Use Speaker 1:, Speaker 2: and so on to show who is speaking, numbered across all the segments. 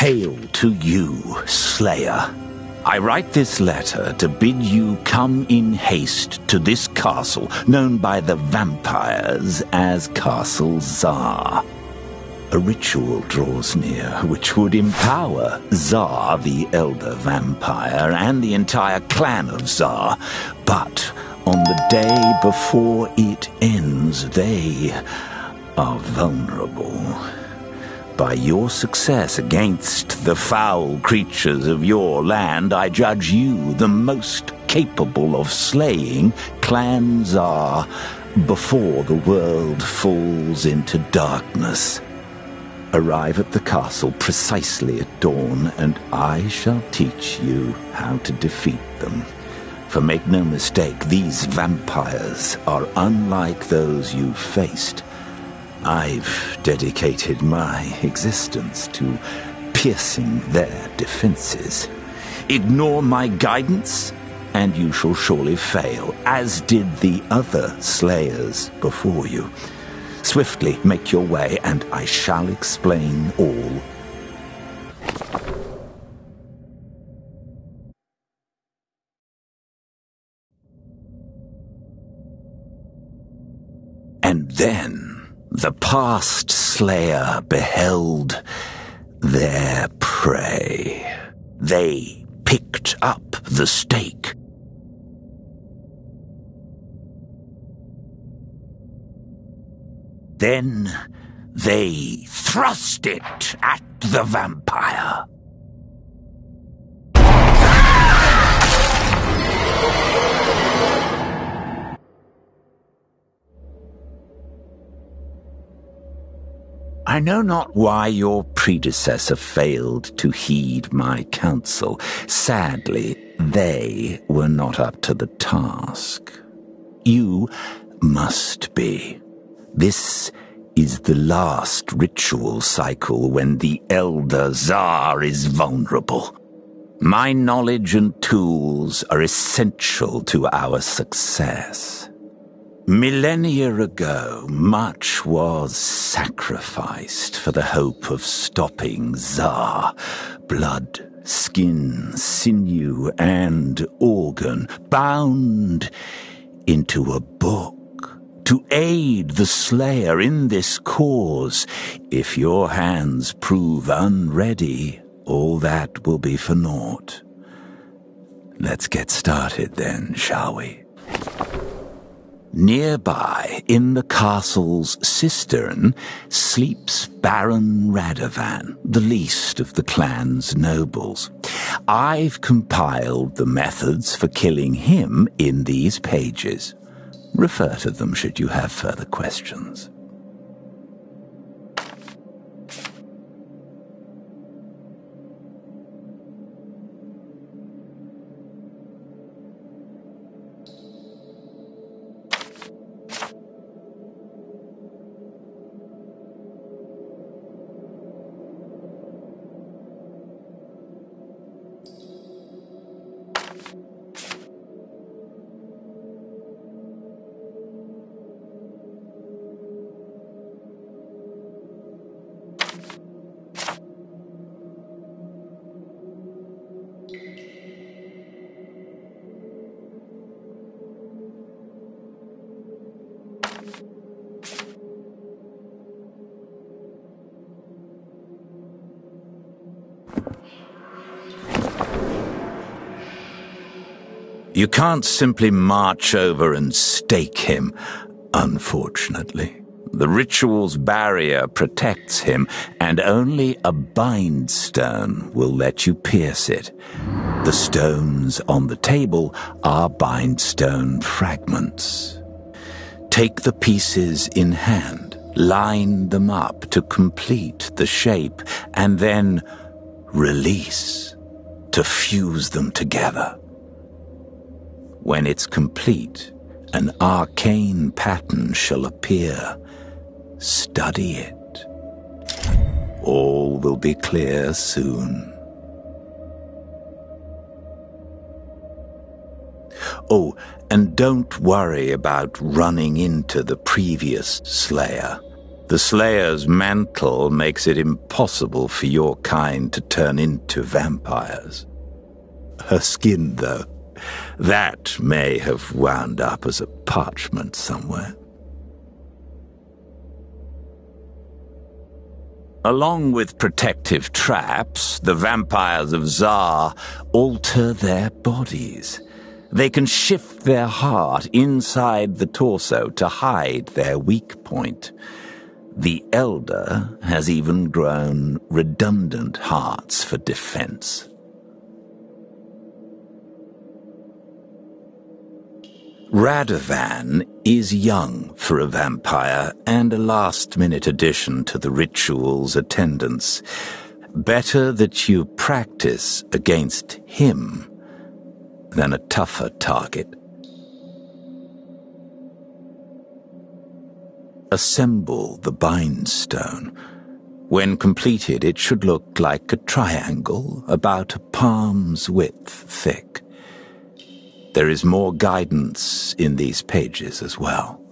Speaker 1: Hail to you, Slayer. I write this letter to bid you come in haste to this castle, known by the vampires as Castle Zar. A ritual draws near which would empower Zar, the elder vampire, and the entire clan of Zar. But on the day before it ends, they are vulnerable. By your success against the foul creatures of your land, I judge you the most capable of slaying Clan Zar before the world falls into darkness. Arrive at the castle precisely at dawn, and I shall teach you how to defeat them. For make no mistake, these vampires are unlike those you've faced. I've dedicated my existence to piercing their defenses. Ignore my guidance, and you shall surely fail, as did the other slayers before you. Swiftly make your way, and I shall explain all. And then the past slayer beheld their prey. They picked up the stake. Then they thrust it at the vampire. I know not why your predecessor failed to heed my counsel. Sadly, they were not up to the task. You must be. This is the last ritual cycle when the Elder Zar is vulnerable. My knowledge and tools are essential to our success. Millennia ago, much was sacrificed for the hope of stopping Zar. Blood, skin, sinew, and organ bound into a book to aid the Slayer in this cause. If your hands prove unready, all that will be for naught. Let's get started then, shall we? Nearby, in the castle's cistern, sleeps Baron Radovan, the least of the clan's nobles. I've compiled the methods for killing him in these pages. Refer to them should you have further questions. You can't simply march over and stake him, unfortunately. The ritual's barrier protects him, and only a bindstone will let you pierce it. The stones on the table are bindstone fragments. Take the pieces in hand, line them up to complete the shape, and then release to fuse them together. When it's complete, an arcane pattern shall appear. Study it. All will be clear soon. Oh, and don't worry about running into the previous Slayer. The Slayer's mantle makes it impossible for your kind to turn into vampires. Her skin, though, that may have wound up as a parchment somewhere. Along with protective traps, the vampires of Zar alter their bodies. They can shift their heart inside the torso to hide their weak point. The Elder has even grown redundant hearts for defense. Radovan is young for a vampire and a last-minute addition to the ritual's attendance. Better that you practice against him than a tougher target. Assemble the bindstone. When completed, it should look like a triangle about a palm's width thick. There is more guidance in these pages as well.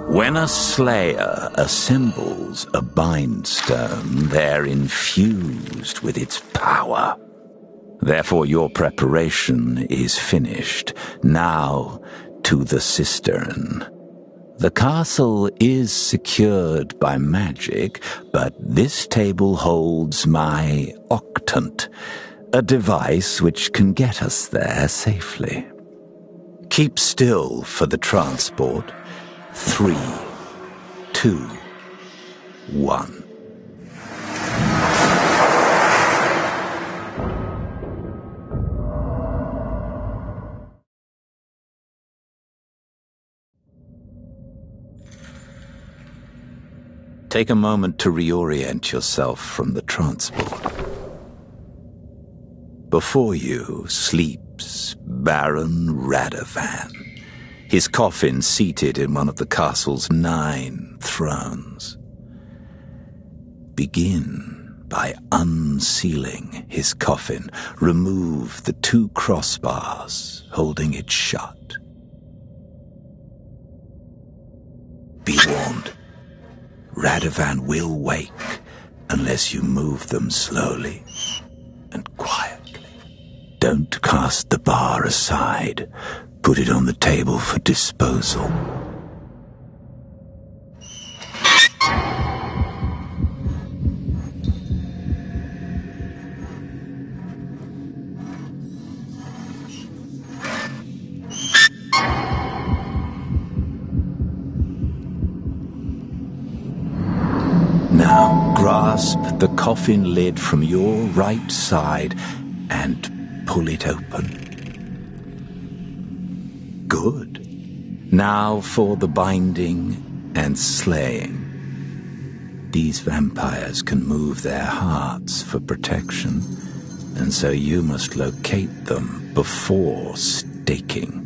Speaker 1: When a Slayer assembles a bindstone, they're infused with its power. Therefore, your preparation is finished. Now to the cistern. The castle is secured by magic, but this table holds my octant, a device which can get us there safely. Keep still for the transport. 3, 2, 1. Take a moment to reorient yourself from the transport. Before you sleeps Baron Radovan, his coffin seated in one of the castle's 9 thrones. Begin by unsealing his coffin. Remove the 2 crossbars holding it shut. Be warned, Radovan will wake unless you move them slowly and quietly. Don't cast the bar aside. Put it on the table for disposal. Now grasp the coffin lid from your right side and pull it open. Good. Now for the binding and slaying. These vampires can move their hearts for protection, and so you must locate them before staking.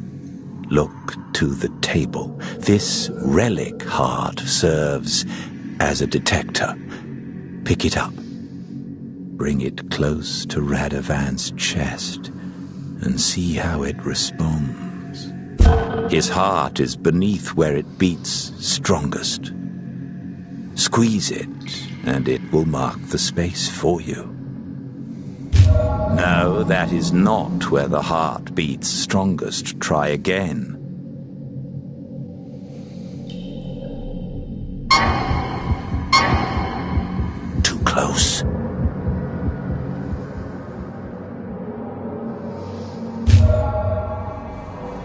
Speaker 1: Look to the table. This relic heart serves as a detector. Pick it up. Bring it close to Radovan's chest and see how it responds. His heart is beneath where it beats strongest. Squeeze it, and it will mark the space for you. No, that is not where the heart beats strongest. Try again. Too close.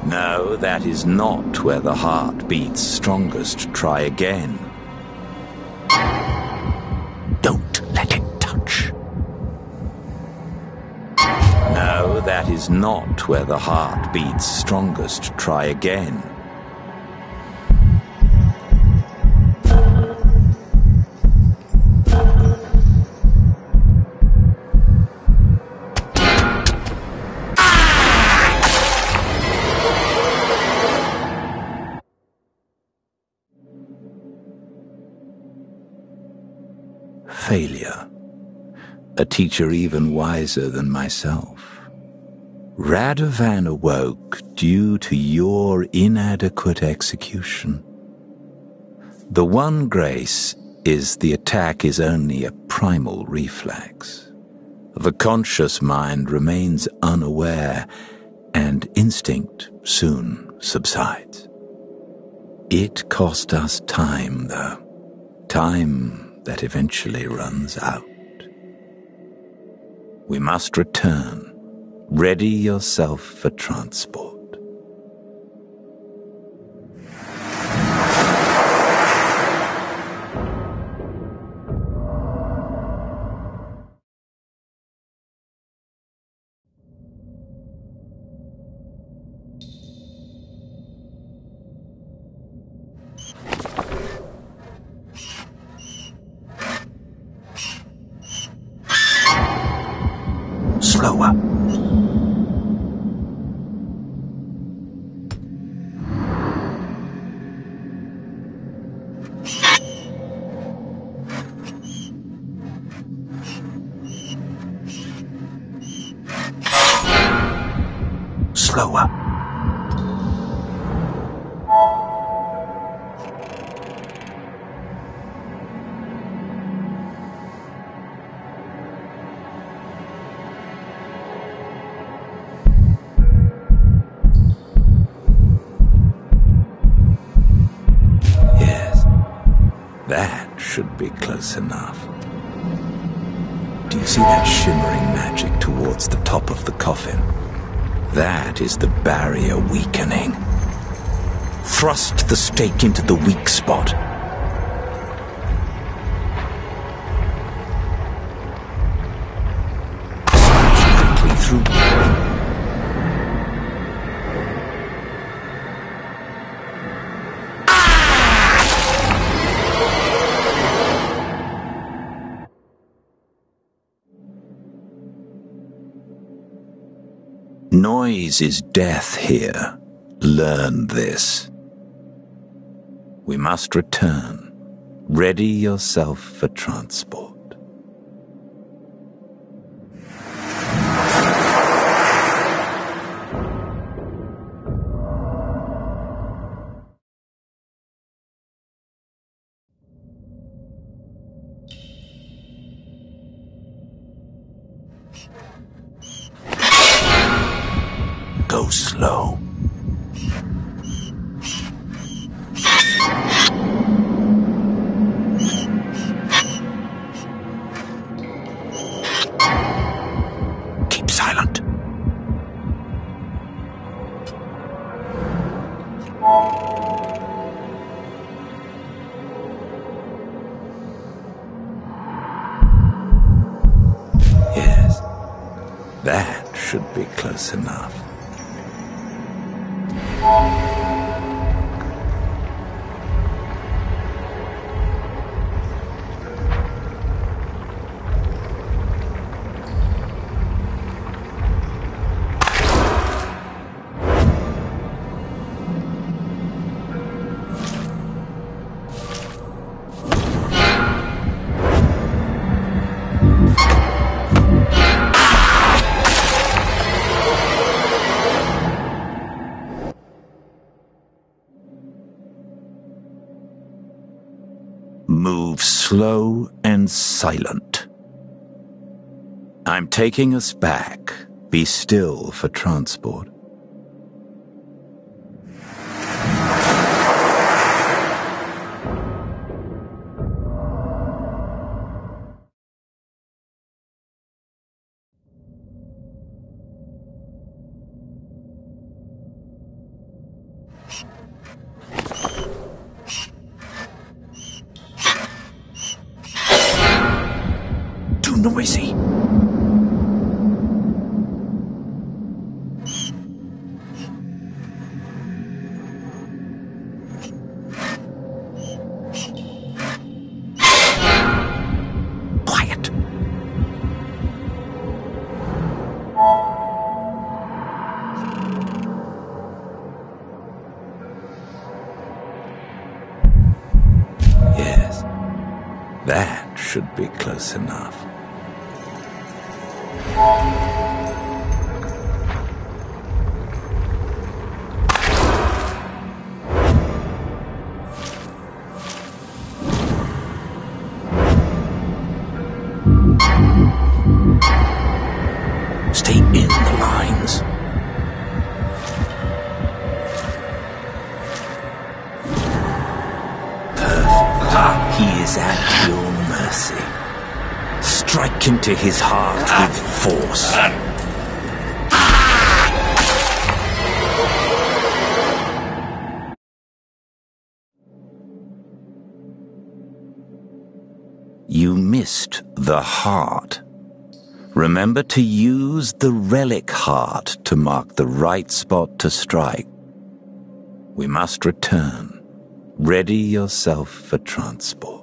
Speaker 1: No, that is not where the heart beats strongest. Try again. Don't let it touch. No, that is not where the heart beats strongest. Try again. failure, a teacher even wiser than myself. Radovan awoke due to your inadequate execution. The one grace is the attack is only a primal reflex. The conscious mind remains unaware, and instinct soon subsides. It cost us time, though. Time that eventually runs out. We must return. Ready yourself for transport. Slower. Slower. That should be close enough. Do you see that shimmering magic towards the top of the coffin? That is the barrier weakening. Thrust the stake into the weak spot. Smash quickly through. Noise is death here. Learn this. We must return. Ready yourself for transport. Go slow. Keep silent. Yes, that should be close enough. Move slow and silent. I'm taking us back. Be still for transport. Noisy. Quiet. Yes, that should should be close enough. Stay in the lines. Perfect. He is at your mercy. Strike into his heart with force. You missed the heart. Remember to use the relic heart to mark the right spot to strike. We must return. Ready yourself for transport.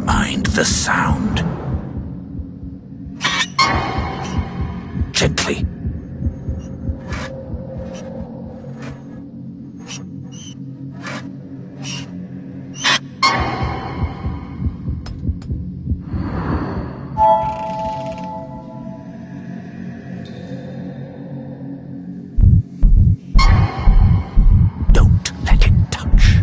Speaker 1: Mind the sound. Gently. Don't let it touch.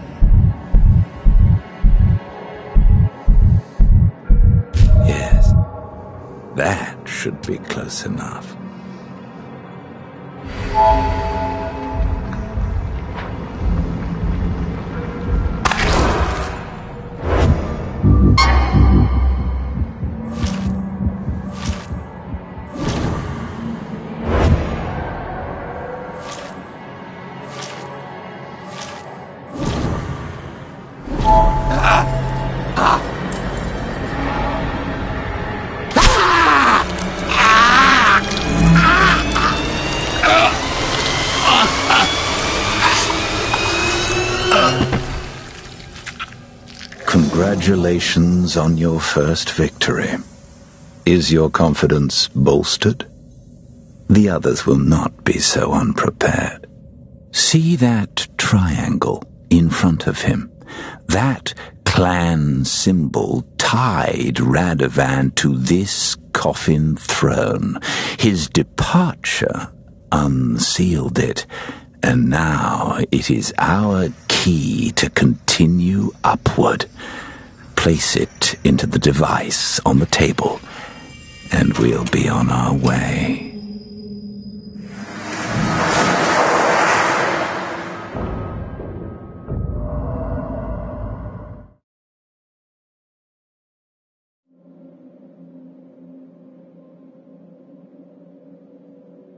Speaker 1: Yes, that should be close enough. Congratulations on your first victory. Is your confidence bolstered? The others will not be so unprepared. See that triangle in front of him? That clan symbol tied Radovan to this coffin throne. His departure unsealed it, and now it is our key to continue upward. Place it into the device on the table, and we'll be on our way.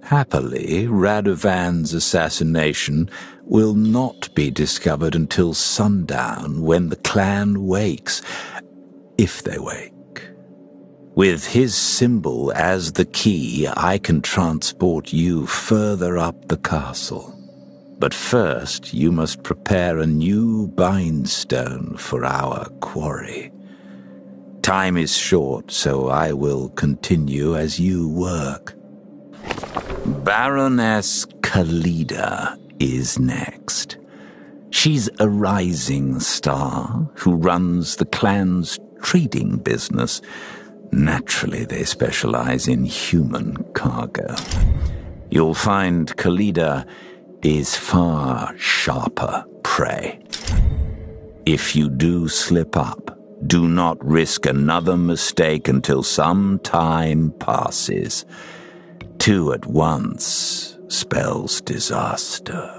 Speaker 1: Happily, Radovan's assassination will not be discovered until sundown, when the clan wakes, if they wake. With his symbol as the key, I can transport you further up the castle. But first, you must prepare a new bindstone for our quarry. Time is short, so I will continue as you work. Baroness Khalida is next. She's a rising star who runs the clan's trading business. Naturally, they specialize in human cargo. You'll find Khalida is far sharper prey. If you do slip up, do not risk another mistake until some time passes. 2 at once spells disaster.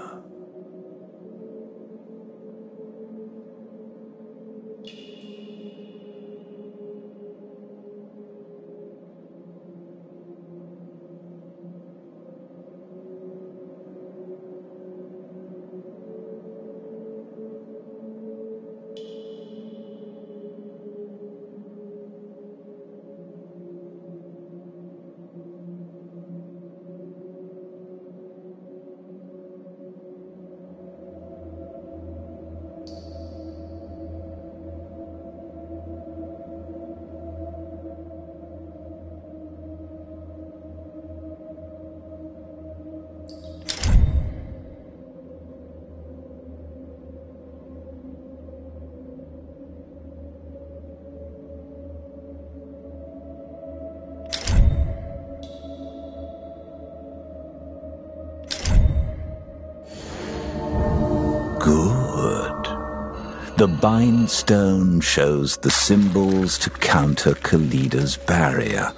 Speaker 1: The bindstone shows the symbols to counter Kalida's barrier.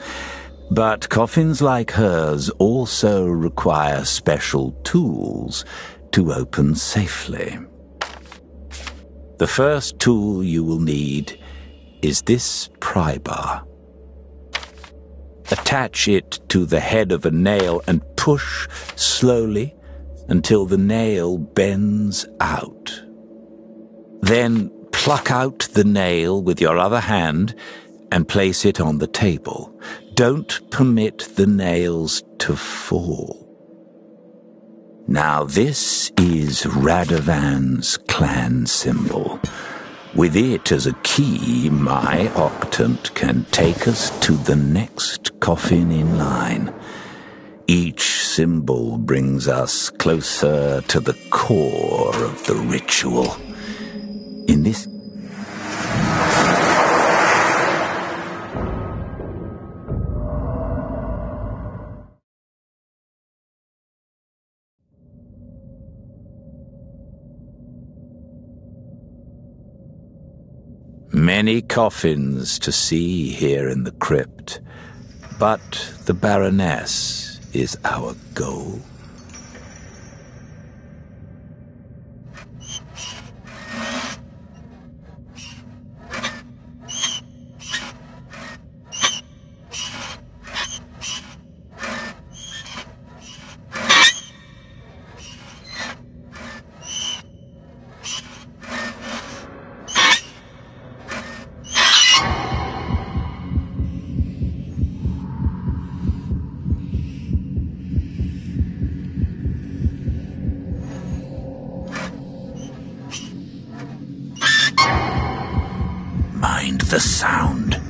Speaker 1: But coffins like hers also require special tools to open safely. The first tool you will need is this pry bar. Attach it to the head of a nail and push slowly until the nail bends out. Then pluck out the nail with your other hand and place it on the table. Don't permit the nails to fall. Now this is Radovan's clan symbol. With it as a key, my octant can take us to the next coffin in line. Each symbol brings us closer to the core of the ritual. In this many coffins to see here in the crypt, but the Baroness is our goal. Mind the sound.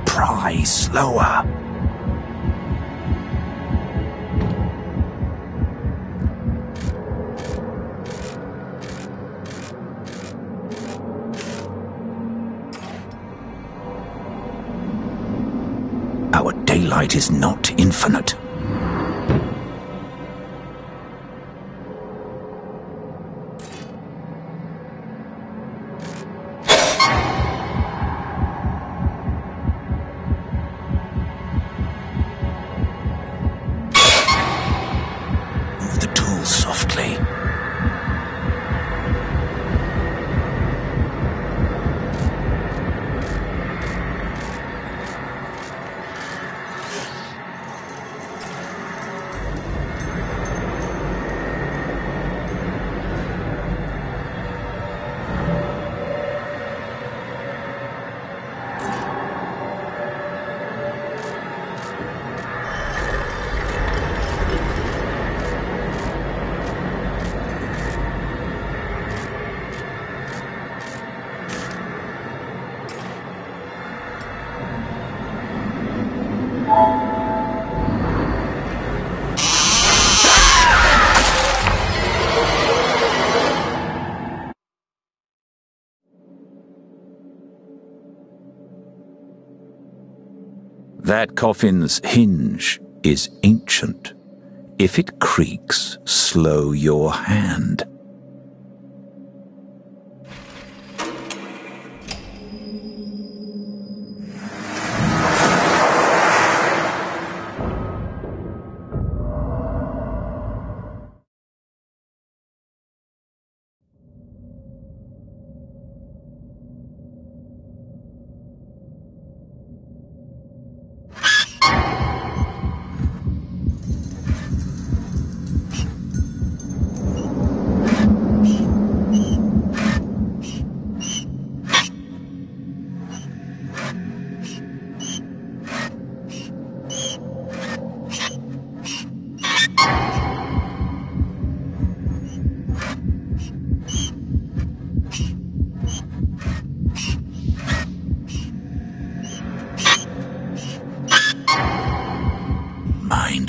Speaker 1: Pry slower. Our daylight is not infinite. Move the tool softly. That coffin's hinge is ancient. If it creaks, slow your hand.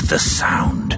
Speaker 1: the sound.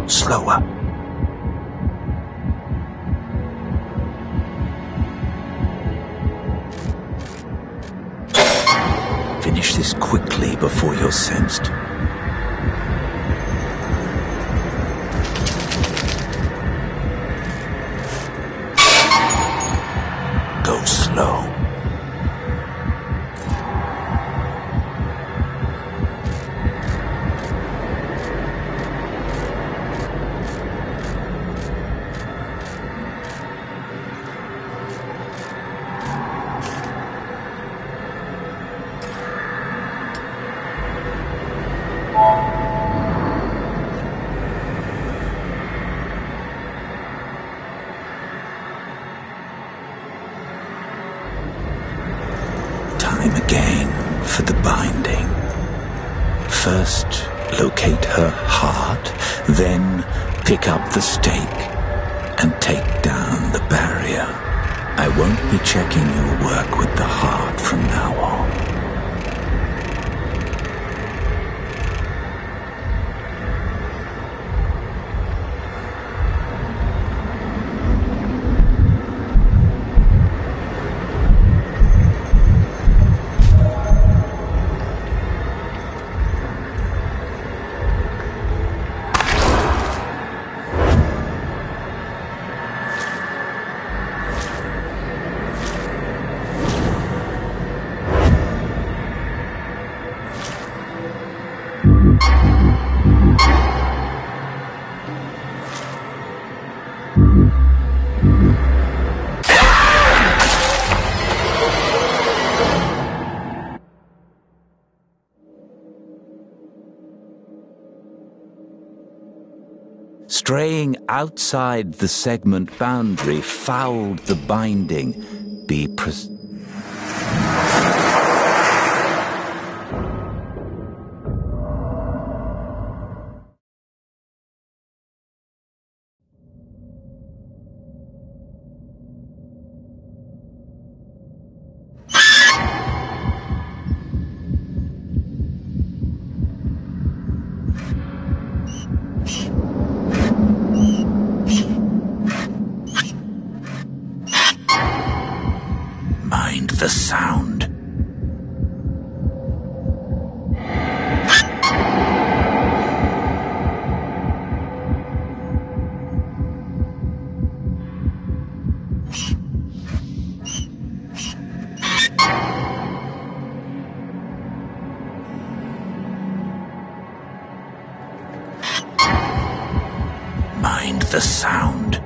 Speaker 1: Slower. Finish this quickly before you're sensed. Go slow. Time again for the binding. First, locate her heart, then pick up the stake and take down the barrier. I won't be checking your work with the heart from now on. Straying outside the segment boundary fouled the binding. Be Mind the sound. Mind the sound.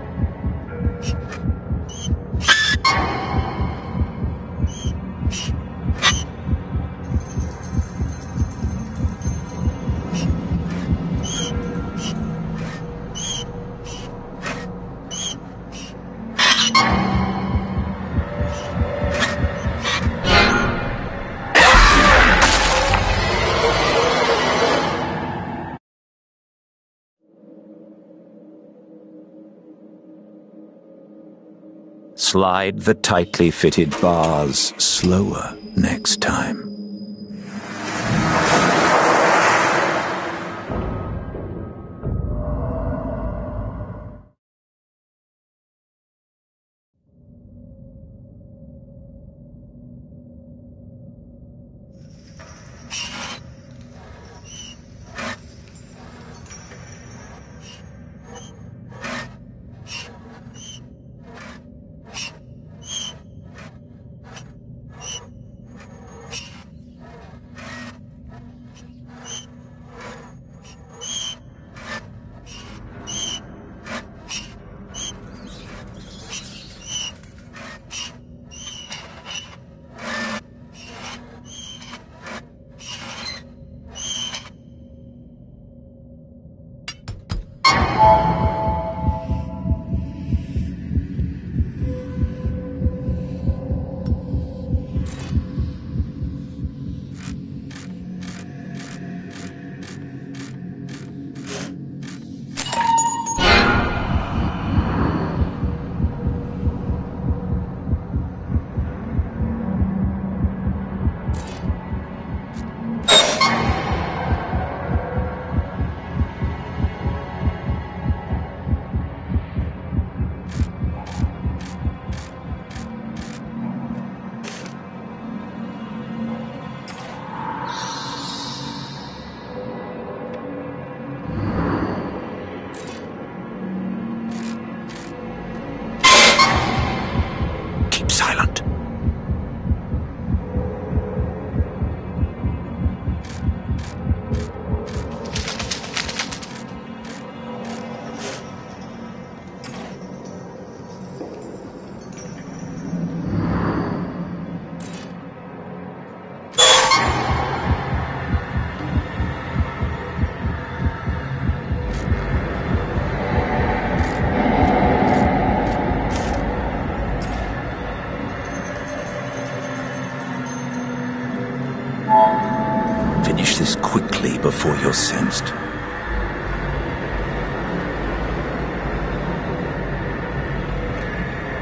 Speaker 1: Slide the tightly fitted bars slower next time. before you're sensed.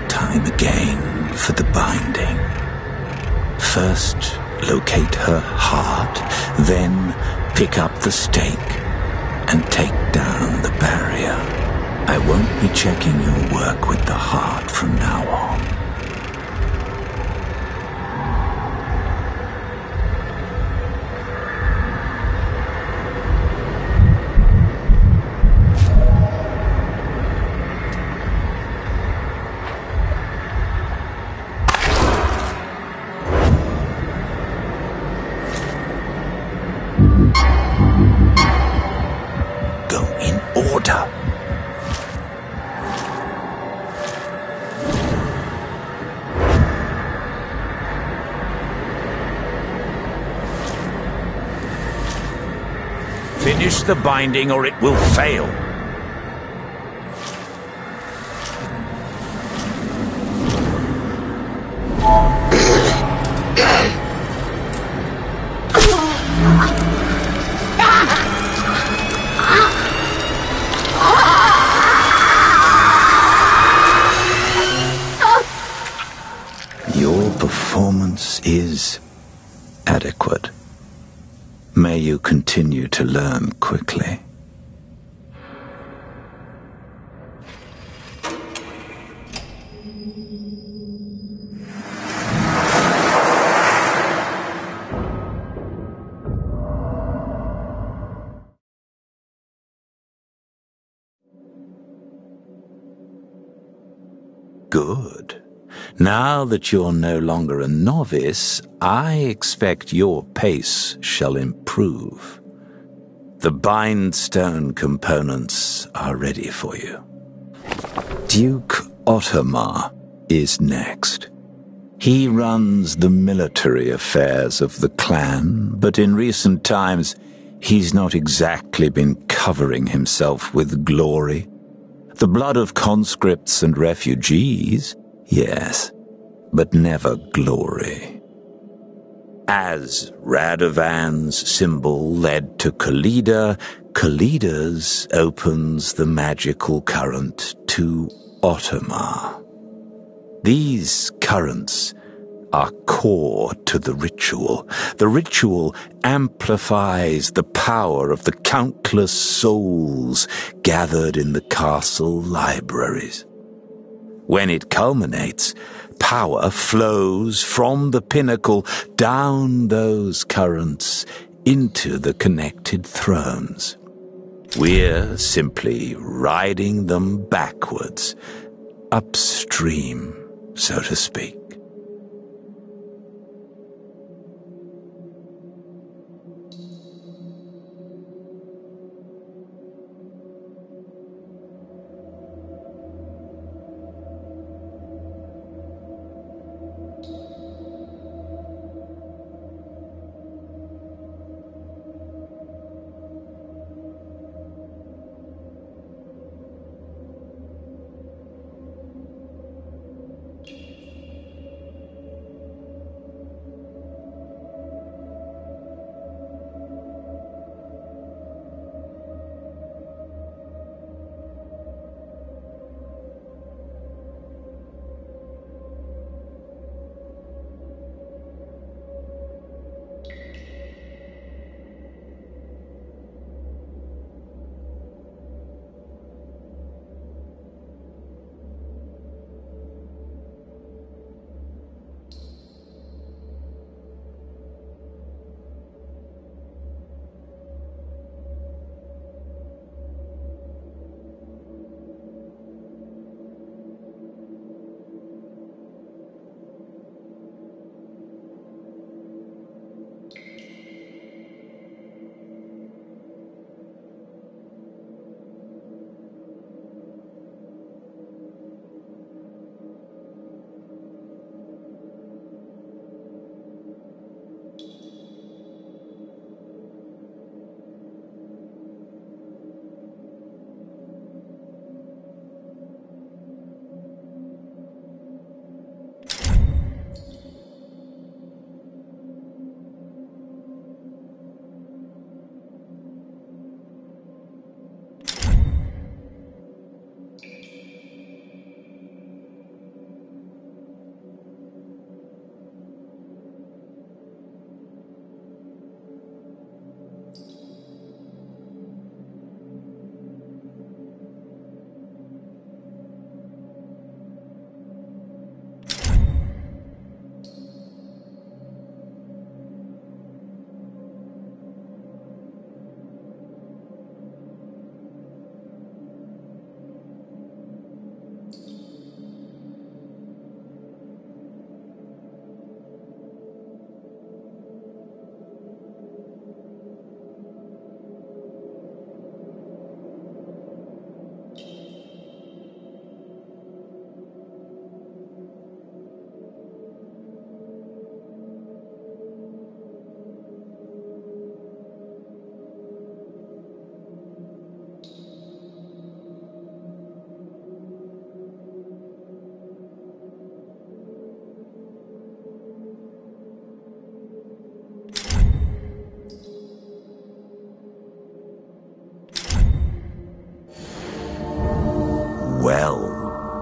Speaker 1: Time again for the binding. First, locate her heart, then pick up the stake and take down the barrier. I won't be checking your work with the heart from now on. Finish the binding or it will fail. Your performance is adequate. May you continue to learn quickly. Good. Now that you're no longer a novice, I expect your pace shall improve. The bindstone components are ready for you. Duke Ottomar is next. He runs the military affairs of the clan, but in recent times he's not exactly been covering himself with glory. The blood of conscripts and refugees, yes, but never glory. As Radovan's symbol led to Khalida, Khalida's opens the magical current to Ottomar. These currents are core to the ritual. The ritual amplifies the power of the countless souls gathered in the castle libraries. When it culminates, power flows from the pinnacle down those currents into the connected thrones. We're simply riding them backwards, upstream, so to speak.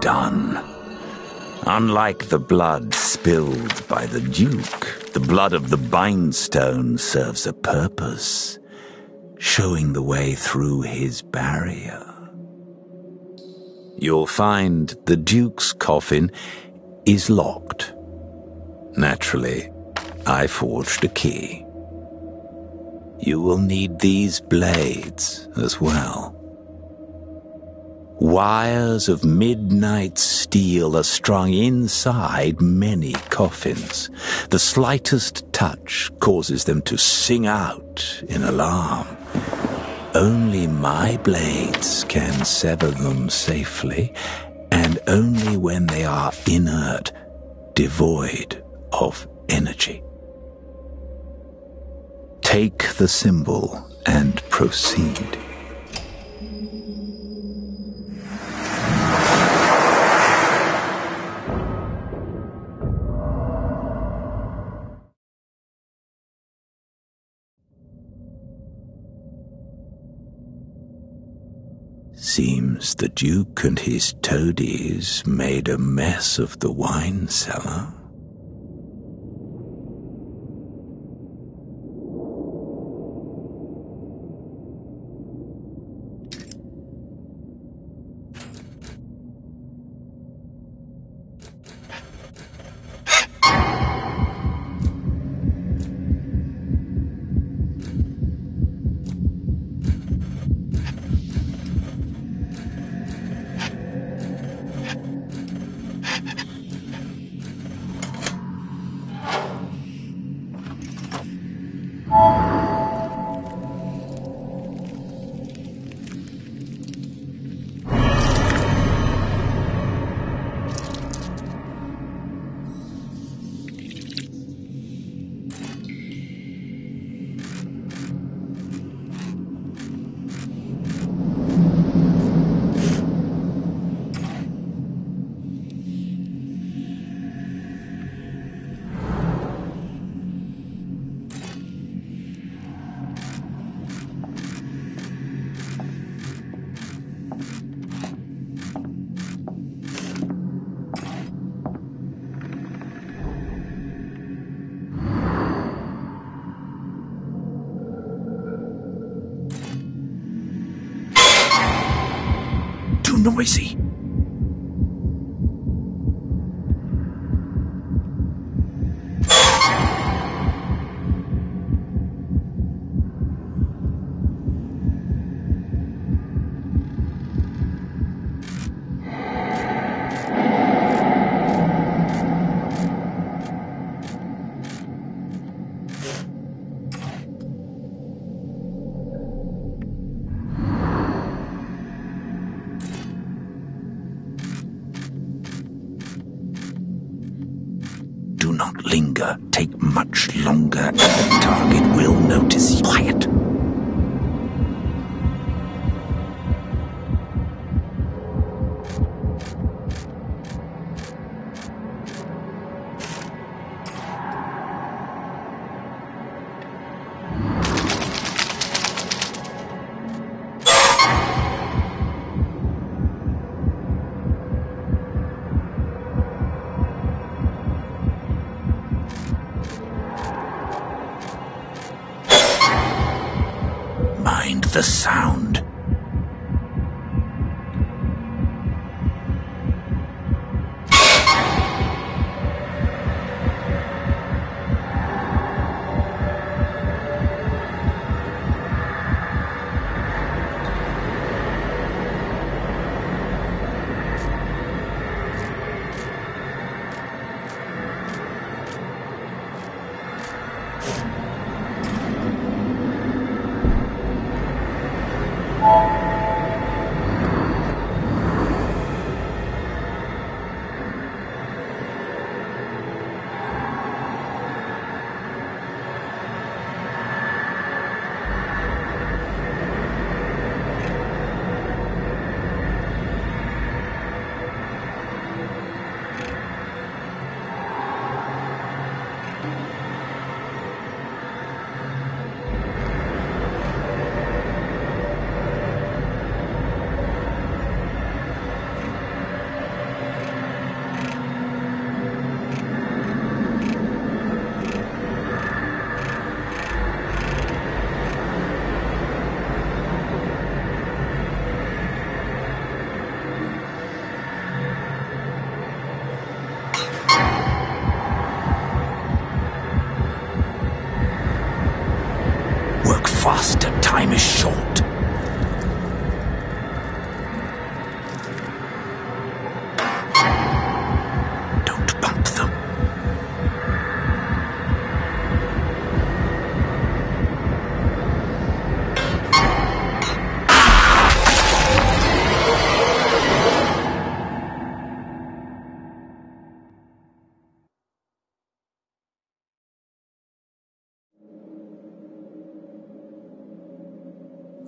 Speaker 1: done. Unlike the blood spilled by the Duke, the blood of the Bindstone serves a purpose, showing the way through his barrier. You'll find the Duke's coffin is locked. Naturally, I forged a key. You will need these blades as well. Wires of midnight steel are strung inside many coffins. The slightest touch causes them to sing out in alarm. Only my blades can sever them safely, and only when they are inert, devoid of energy. Take the symbol and proceed. Seems the Duke and his toadies made a mess of the wine cellar. Noisy. Do not linger. Take much longer, and the target will notice you. Quiet. Mind the sound. time is short. Don't bump them.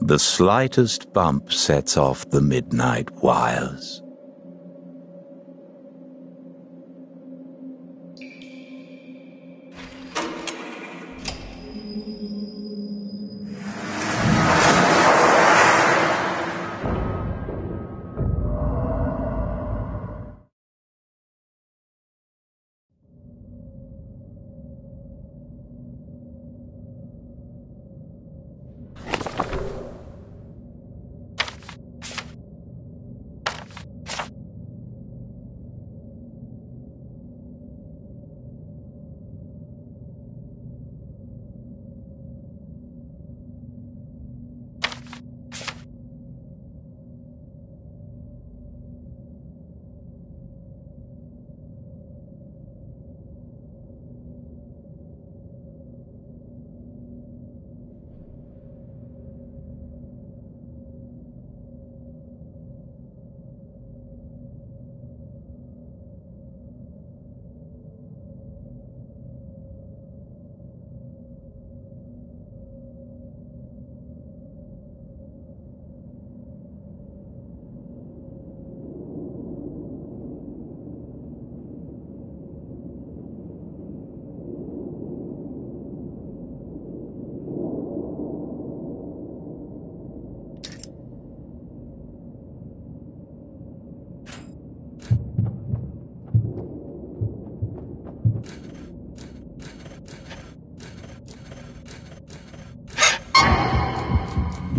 Speaker 1: The slightest bump sets off the midnight wires.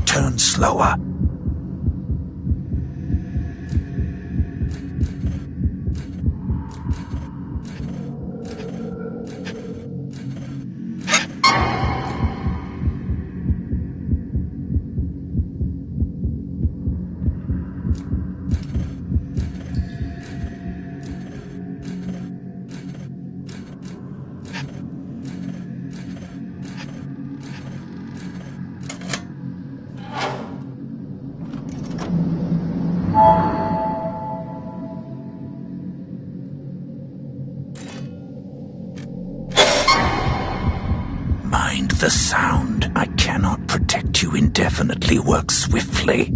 Speaker 1: Turn slower. Mind the sound. I cannot protect you indefinitely. Work swiftly.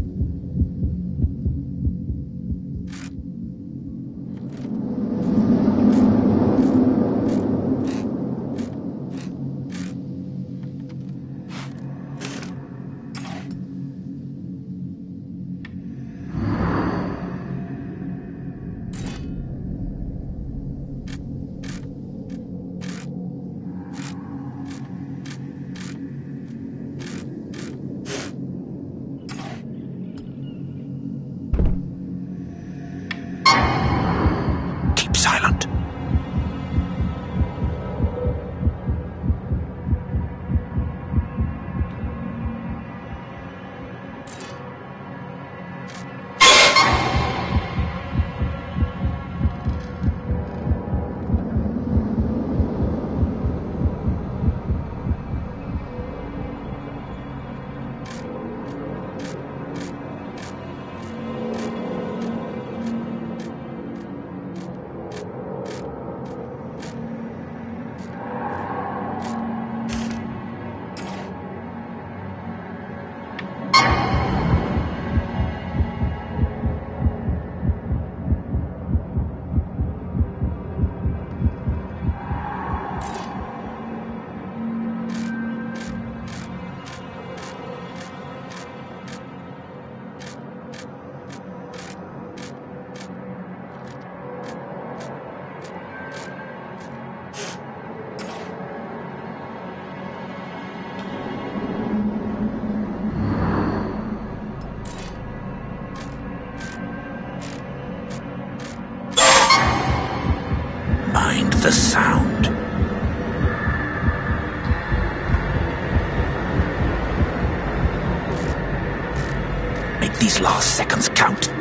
Speaker 1: Silent. Mind the sound. Make these last seconds count.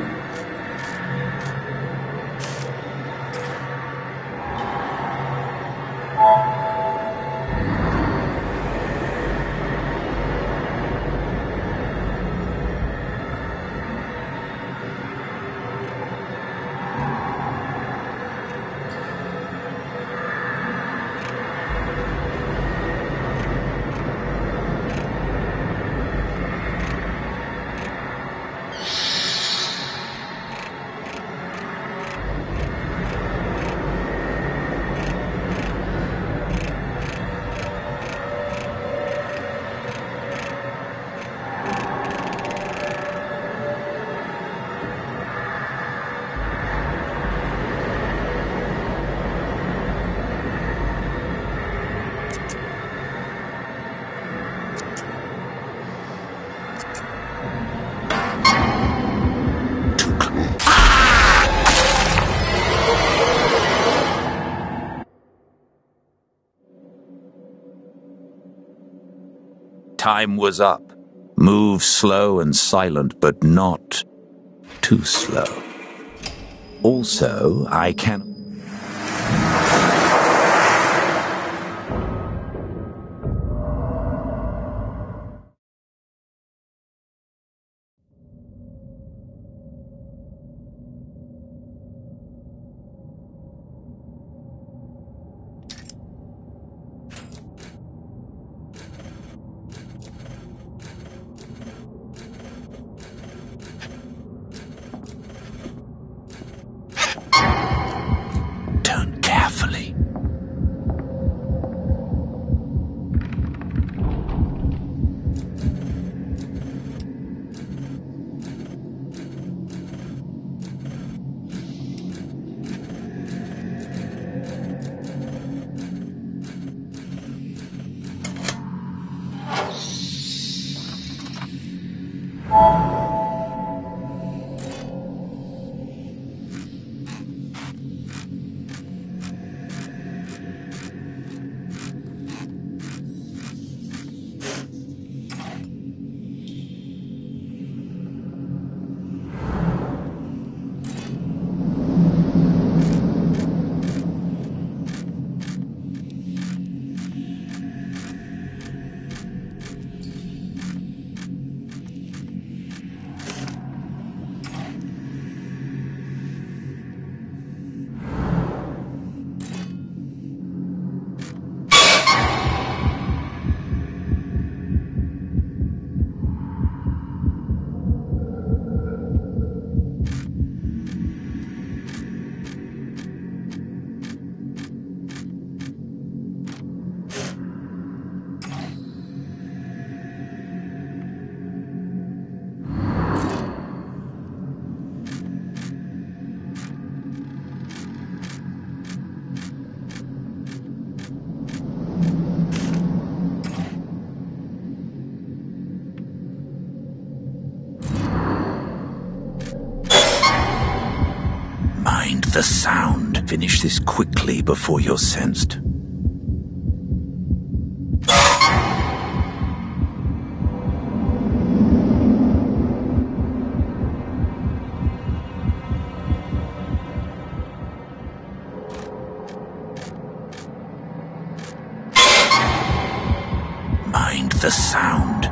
Speaker 1: Time was up. Move slow and silent, but not too slow. Also, I can... Turn carefully. Mind the sound. Finish this quickly before you're sensed. Mind the sound.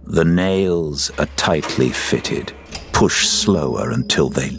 Speaker 1: The nails are tightly fitted. Push slower until they...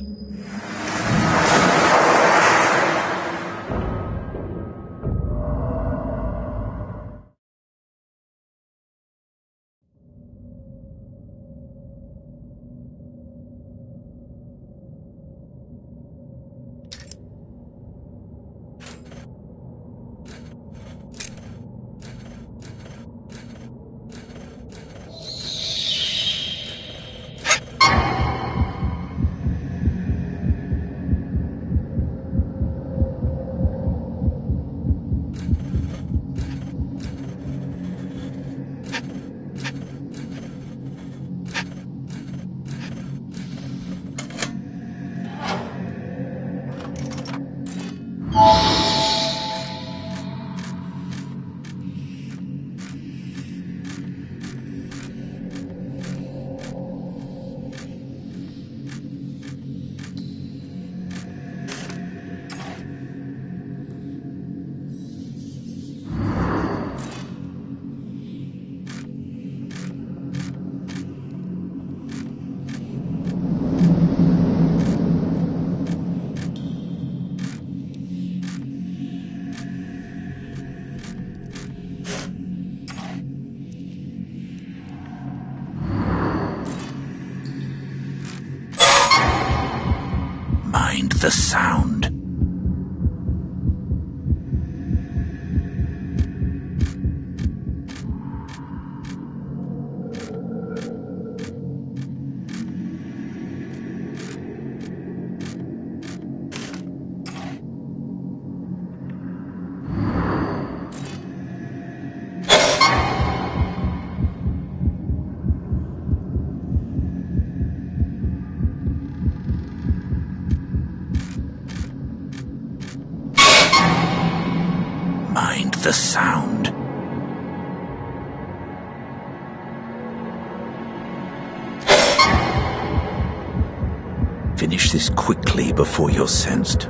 Speaker 1: the sound. Mind the sound. Finish this quickly before you're sensed.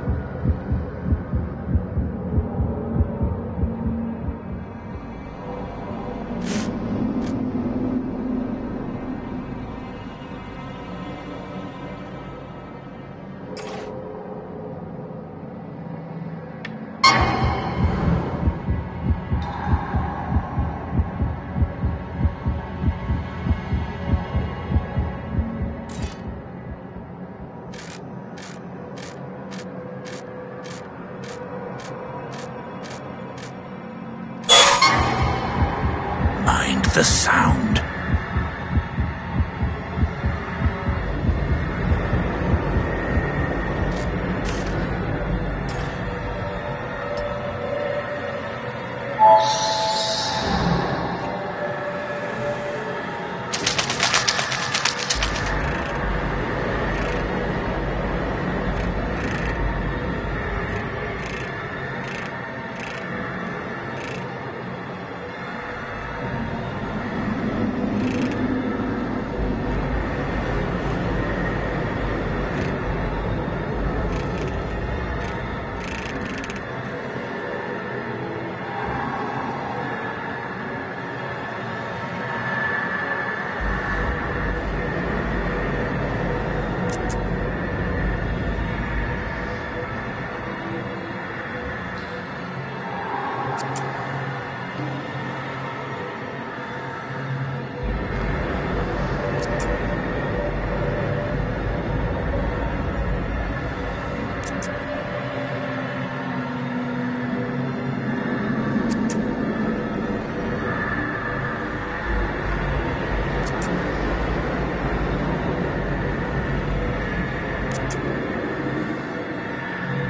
Speaker 1: Mind the sound.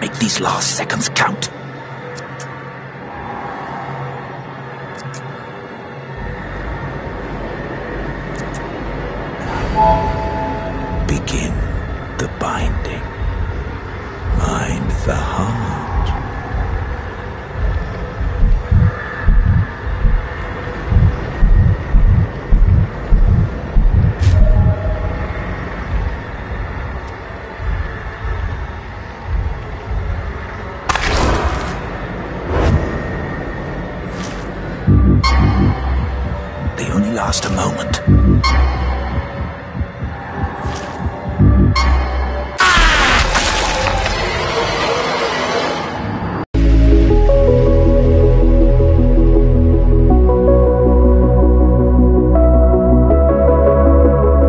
Speaker 1: Make these last seconds count. Begin the binding. Mind the heart. They only last a moment.